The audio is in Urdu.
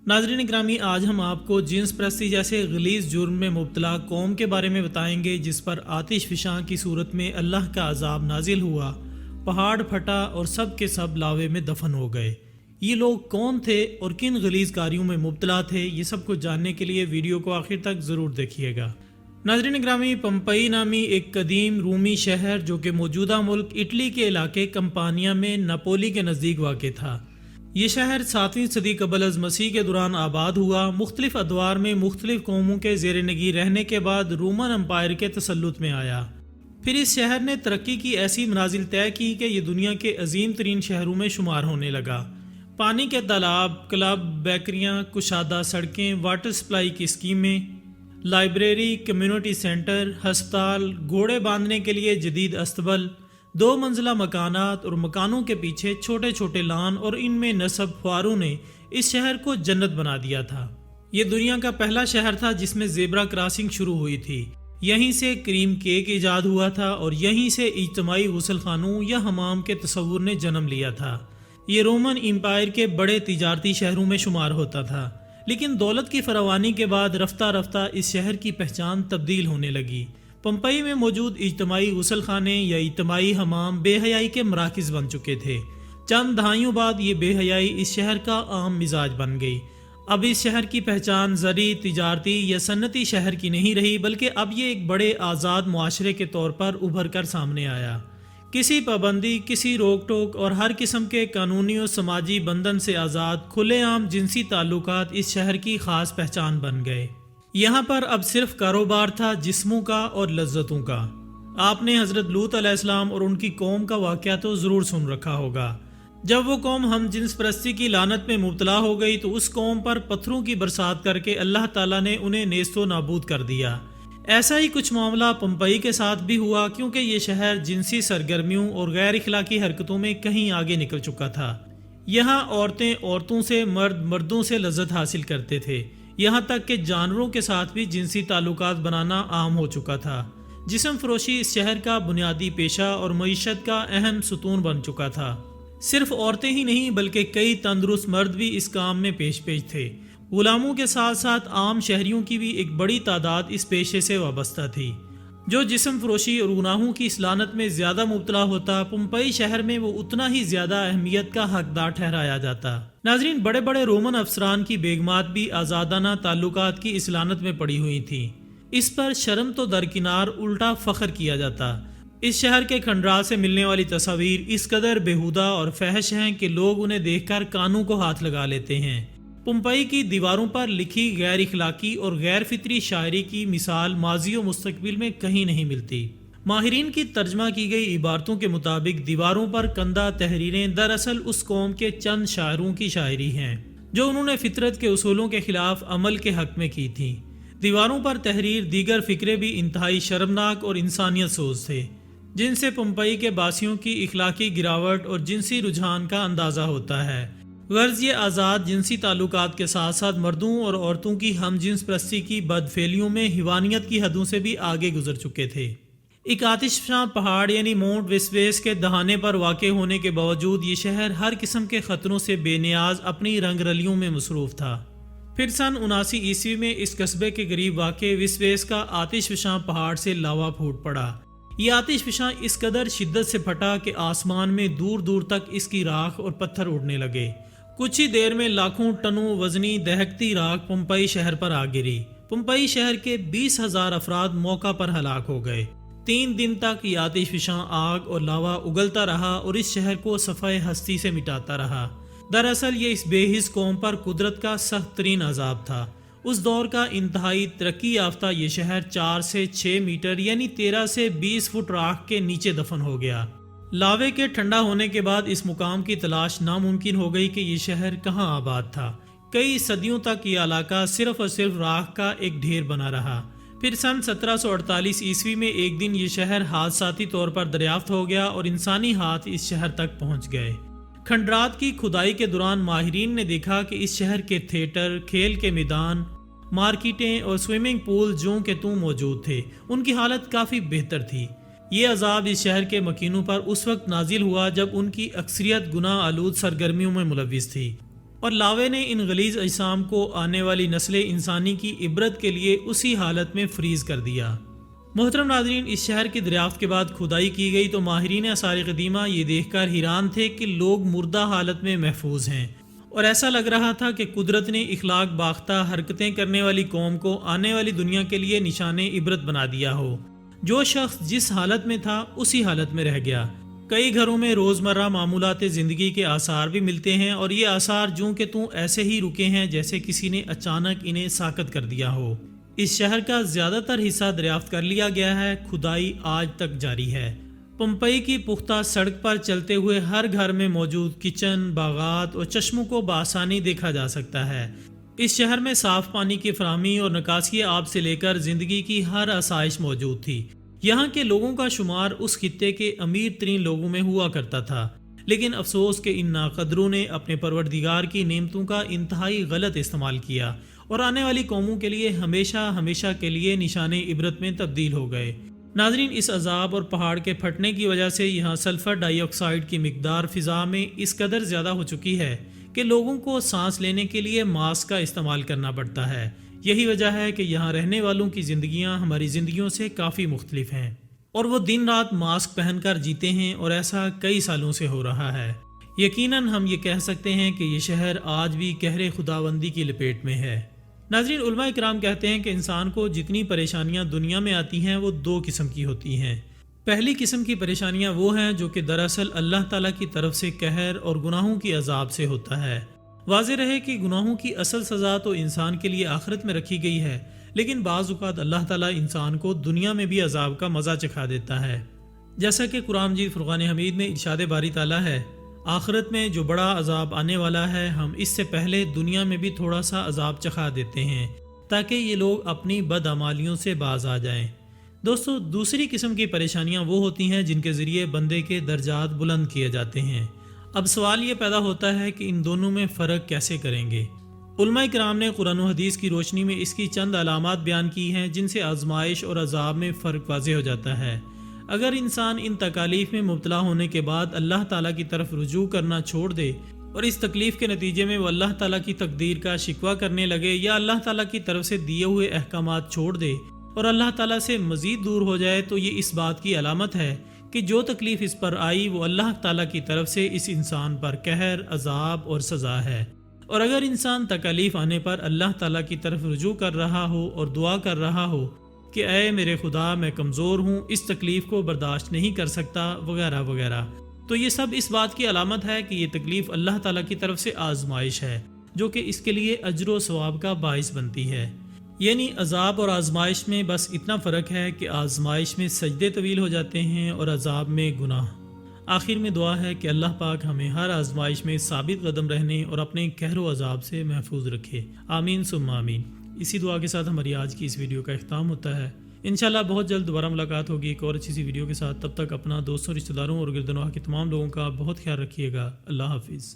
ناظرین گرامی، آج ہم آپ کو جنس پرستی جیسے غلیظ جرم میں مبتلا قوم کے بارے میں بتائیں گے جس پر آتش فشاں کی صورت میں اللہ کا عذاب نازل ہوا، پہاڑ پھٹا اور سب کے سب لاوے میں دفن ہو گئے۔ یہ لوگ کون تھے اور کن غلیظ کاریوں میں مبتلا تھے، یہ سب کچھ جاننے کے لیے ویڈیو کو آخر تک ضرور دیکھیے گا۔ ناظرین گرامی، پمپئی نامی ایک قدیم رومی شہر جو کہ موجودہ ملک اٹلی کے علاقے کمپانیا میں نپولی کے نزدیک واقع تھا۔ یہ شہر 7ویں صدی قبل از مسیح کے دوران آباد ہوا۔ مختلف ادوار میں مختلف قوموں کے زیر نگی رہنے کے بعد رومن امپائر کے تسلط میں آیا۔ پھر اس شہر نے ترقی کی ایسی منازل طے کی کہ یہ دنیا کے عظیم ترین شہروں میں شمار ہونے لگا۔ پانی کے تالاب، کلب، بیکریاں، کشادہ سڑکیں، واٹر سپلائی کی اسکیمیں، لائبریری، کمیونٹی سینٹر، ہسپتال، گھوڑے باندھنے کے لیے جدید استبل، 2 منزلہ مکانات اور مکانوں کے پیچھے چھوٹے چھوٹے لان اور ان میں نصب فواروں نے اس شہر کو جنت بنا دیا تھا۔ یہ دنیا کا پہلا شہر تھا جس میں زیبرا کراسنگ شروع ہوئی تھی۔ یہیں سے کریم کیک ایجاد ہوا تھا اور یہیں سے اجتماعی غسل خانوں یا حمام کے تصور نے جنم لیا تھا۔ یہ رومن امپائر کے بڑے تجارتی شہروں میں شمار ہوتا تھا، لیکن دولت کی فراوانی کے بعد رفتہ رفتہ اس شہر کی پہچان تبدیل ہونے لگی۔ پمپئی میں موجود اجتماعی غسل خانے یا اجتماعی حمام بے حیائی کے مراکز بن چکے تھے۔ چند دہائیوں بعد یہ بے حیائی اس شہر کا عام مزاج بن گئی۔ اب اس شہر کی پہچان زرعی، تجارتی یا صنعتی شہر کی نہیں رہی، بلکہ اب یہ ایک بڑے آزاد معاشرے کے طور پر ابھر کر سامنے آیا۔ کسی پابندی، کسی روک ٹوک اور ہر قسم کے قانونی اور سماجی بندھن سے آزاد کھلے عام جنسی تعلقات اس شہر کی خاص پہچان بن گئے۔ یہاں پر اب صرف کاروبار تھا جسموں کا اور لذتوں کا۔ آپ نے حضرت لوط علیہ السلام اور ان کی قوم کا واقعہ تو ضرور سن رکھا ہوگا۔ جب وہ قوم ہم جنس پرستی کی لعنت میں مبتلا ہو گئی تو اس قوم پر پتھروں کی برسات کر کے اللہ تعالیٰ نے انہیں نیست و نابود کر دیا۔ ایسا ہی کچھ معاملہ پمپئی کے ساتھ بھی ہوا، کیونکہ یہ شہر جنسی سرگرمیوں اور غیر اخلاقی حرکتوں میں کہیں آگے نکل چکا تھا۔ یہاں عورتیں عورتوں سے، مرد مردوں سے لذت حاصل کرتے تھے، یہاں تک کہ جانوروں کے ساتھ بھی جنسی تعلقات بنانا عام ہو چکا تھا۔ جسم فروشی اس شہر کا بنیادی پیشہ اور معیشت کا اہم ستون بن چکا تھا۔ صرف عورتیں ہی نہیں بلکہ کئی تندرست مرد بھی اس کام میں پیش تھے۔ غلاموں کے ساتھ ساتھ عام شہریوں کی بھی ایک بڑی تعداد اس پیشے سے وابستہ تھی۔ جو جسم فروشی اور گناہوں کی اس لعنت میں زیادہ مبتلا ہوتا، پمپئی شہر میں وہ اتنا ہی زیادہ اہمیت کا حقدار ٹھہرایا جاتا۔ ناظرین، بڑے بڑے رومن افسران کی بیگمات بھی آزادانہ تعلقات کی اس لعنت میں پڑی ہوئی تھیں۔ اس پر شرم تو درکنار، الٹا فخر کیا جاتا۔ اس شہر کے کھنڈرات سے ملنے والی تصاویر اس قدر بیہودہ اور فحش ہیں کہ لوگ انہیں دیکھ کر کانوں کو ہاتھ لگا لیتے ہیں۔ پمپئی کی دیواروں پر لکھی غیر اخلاقی اور غیر فطری شاعری کی مثال ماضی و مستقبل میں کہیں نہیں ملتی۔ ماہرین کی ترجمہ کی گئی عبارتوں کے مطابق دیواروں پر کندہ تحریریں دراصل اس قوم کے چند شاعروں کی شاعری ہیں جو انہوں نے فطرت کے اصولوں کے خلاف عمل کے حق میں کی تھیں۔ دیواروں پر تحریر دیگر فقرے بھی انتہائی شرمناک اور انسانیت سوز تھے، جن سے پمپئی کے باسیوں کی اخلاقی گراوٹ اور جنسی رجحان کا اندازہ ہوتا ہے۔ غرض یہ آزاد جنسی تعلقات کے ساتھ ساتھ مردوں اور عورتوں کی ہم جنس پرستی کی بدفعلیوں میں حیوانیت کی حدوں سے بھی آگے گزر چکے تھے۔ ایک آتش فشاں پہاڑ یعنی مونٹ ویسویس کے دہانے پر واقع ہونے کے باوجود یہ شہر ہر قسم کے خطروں سے بے نیاز اپنی رنگ رلیوں میں مصروف تھا۔ پھر سن 79 عیسوی میں اس قصبے کے قریب واقع ویسویس کا آتش فشاں پہاڑ سے لاوا پھوٹ پڑا۔ یہ آتش فشاں اس قدر شدت سے پھٹا کہ آسمان میں دور دور تک اس کی راکھ اور پتھر اڑنے لگے۔ کچھ ہی دیر میں لاکھوں ٹنوں وزنی دہکتی راکھ پمپئی شہر پر آ گری۔ پمپئی شہر کے 20,000 افراد موقع پر ہلاک ہو گئے۔ 3 دن تک یہ آتش فشاں آگ اور لاوا اگلتا رہا اور اس شہر کو صفحۂ ہستی سے مٹاتا رہا۔ دراصل یہ اس بے حس قوم پر قدرت کا سخت ترین عذاب تھا۔ اس دور کا انتہائی ترقی یافتہ یہ شہر 4 سے 6 میٹر یعنی 13 سے 20 فٹ راکھ کے نیچے دفن ہو گیا۔ لاوے کے ٹھنڈا ہونے کے بعد اس مقام کی تلاش ناممکن ہو گئی کہ یہ شہر کہاں آباد تھا۔ کئی صدیوں تک یہ علاقہ صرف اور صرف راکھ کا ایک ڈھیر بنا رہا۔ پھر سن 1748 عیسوی میں ایک دن یہ شہر حادثاتی طور پر دریافت ہو گیا اور انسانی ہاتھ اس شہر تک پہنچ گئے۔ کھنڈرات کی کھدائی کے دوران ماہرین نے دیکھا کہ اس شہر کے تھیٹر، کھیل کے میدان، مارکیٹیں اور سوئمنگ پول جوں کے توں موجود تھے۔ ان کی حالت کافی بہتر تھی۔ یہ عذاب اس شہر کے مکینوں پر اس وقت نازل ہوا جب ان کی اکثریت گناہ آلود سرگرمیوں میں ملوث تھی۔ اور لاوے نے ان غلیظ اجسام کو آنے والی نسل انسانی کی عبرت کے لیے اسی حالت میں فریز کر دیا۔ محترم ناظرین، اس شہر کی دریافت کے بعد کھدائی کی گئی تو ماہرین آثار قدیمہ یہ دیکھ کر حیران تھے کہ لوگ مردہ حالت میں محفوظ ہیں، اور ایسا لگ رہا تھا کہ قدرت نے اخلاق باختہ حرکتیں کرنے والی قوم کو آنے والی دنیا کے لیے نشان عبرت بنا دیا ہو۔ جو شخص جس حالت میں تھا اسی حالت میں رہ گیا۔ کئی گھروں میں روزمرہ معمولات زندگی کے آثار بھی ملتے ہیں، اور یہ آثار جوں کہ توں ایسے ہی رکے ہیں جیسے کسی نے اچانک انہیں ساکت کر دیا ہو۔ اس شہر کا زیادہ تر حصہ دریافت کر لیا گیا ہے، کھدائی آج تک جاری ہے۔ پمپئی کی پختہ سڑک پر چلتے ہوئے ہر گھر میں موجود کچن، باغات اور چشموں کو بآسانی دیکھا جا سکتا ہے۔ اس شہر میں صاف پانی کی فراہمی اور نکاسی آب سے لے کر زندگی کی ہر آسائش موجود تھی۔ یہاں کے لوگوں کا شمار اس خطے کے امیر ترین لوگوں میں ہوا کرتا تھا، لیکن افسوس کہ ان ناقدروں نے اپنے پروردگار کی نعمتوں کا انتہائی غلط استعمال کیا اور آنے والی قوموں کے لیے ہمیشہ ہمیشہ کے لیے نشان عبرت میں تبدیل ہو گئے۔ ناظرین، اس عذاب اور پہاڑ کے پھٹنے کی وجہ سے یہاں سلفر ڈائی آکسائڈ کی مقدار فضا میں اس قدر زیادہ ہو چکی ہے کہ لوگوں کو سانس لینے کے لیے ماسک کا استعمال کرنا پڑتا ہے۔ یہی وجہ ہے کہ یہاں رہنے والوں کی زندگیاں ہماری زندگیوں سے کافی مختلف ہیں، اور وہ دن رات ماسک پہن کر جیتے ہیں، اور ایسا کئی سالوں سے ہو رہا ہے۔ یقیناً ہم یہ کہہ سکتے ہیں کہ یہ شہر آج بھی قہر خداوندی کی لپیٹ میں ہے۔ ناظرین، علماء کرام کہتے ہیں کہ انسان کو جتنی پریشانیاں دنیا میں آتی ہیں وہ دو قسم کی ہوتی ہیں۔ پہلی قسم کی پریشانیاں وہ ہیں جو کہ دراصل اللہ تعالیٰ کی طرف سے قہر اور گناہوں کی عذاب سے ہوتا ہے۔ واضح رہے کہ گناہوں کی اصل سزا تو انسان کے لیے آخرت میں رکھی گئی ہے، لیکن بعض اوقات اللہ تعالیٰ انسان کو دنیا میں بھی عذاب کا مزہ چکھا دیتا ہے۔ جیسا کہ قرآن مجید فرقان حمید میں ارشاد باری تعالیٰ ہے، آخرت میں جو بڑا عذاب آنے والا ہے، ہم اس سے پہلے دنیا میں بھی تھوڑا سا عذاب چکھا دیتے ہیں تاکہ یہ لوگ اپنی بدعمالیوں سے باز آ جائیں۔ دوستو، دوسری قسم کی پریشانیاں وہ ہوتی ہیں جن کے ذریعے بندے کے درجات بلند کیے جاتے ہیں۔ اب سوال یہ پیدا ہوتا ہے کہ ان دونوں میں فرق کیسے کریں گے؟ علماء کرام نے قرآن و حدیث کی روشنی میں اس کی چند علامات بیان کی ہیں جن سے آزمائش اور عذاب میں فرق واضح ہو جاتا ہے۔ اگر انسان ان تکالیف میں مبتلا ہونے کے بعد اللہ تعالیٰ کی طرف رجوع کرنا چھوڑ دے اور اس تکلیف کے نتیجے میں وہ اللہ تعالیٰ کی تقدیر کا شکوہ کرنے لگے، یا اللہ تعالیٰ کی طرف سے دیے ہوئے احکامات چھوڑ دے اور اللہ تعالیٰ سے مزید دور ہو جائے، تو یہ اس بات کی علامت ہے کہ جو تکلیف اس پر آئی وہ اللہ تعالیٰ کی طرف سے اس انسان پر قہر، عذاب اور سزا ہے۔ اور اگر انسان تکالیف آنے پر اللہ تعالیٰ کی طرف رجوع کر رہا ہو اور دعا کر رہا ہو کہ اے میرے خدا، میں کمزور ہوں، اس تکلیف کو برداشت نہیں کر سکتا، وغیرہ وغیرہ، تو یہ سب اس بات کی علامت ہے کہ یہ تکلیف اللہ تعالیٰ کی طرف سے آزمائش ہے، جو کہ اس کے لیے اجر و ثواب کا باعث بنتی ہے۔ یعنی عذاب اور آزمائش میں بس اتنا فرق ہے کہ آزمائش میں سجدے طویل ہو جاتے ہیں اور عذاب میں گناہ۔ آخر میں دعا ہے کہ اللہ پاک ہمیں ہر آزمائش میں ثابت قدم رہنے اور اپنے قہر و عذاب سے محفوظ رکھے، آمین ثم آمین۔ اسی دعا کے ساتھ ہماری آج کی اس ویڈیو کا اختتام ہوتا ہے۔ انشاءاللہ بہت جلد دوبارہ ملاقات ہوگی ایک اور اچھی سی ویڈیو کے ساتھ۔ تب تک اپنا، دوستوں، رشتہ داروں اور گرد و نواح کے تمام لوگوں کا بہت خیال رکھیے گا۔ اللہ حافظ۔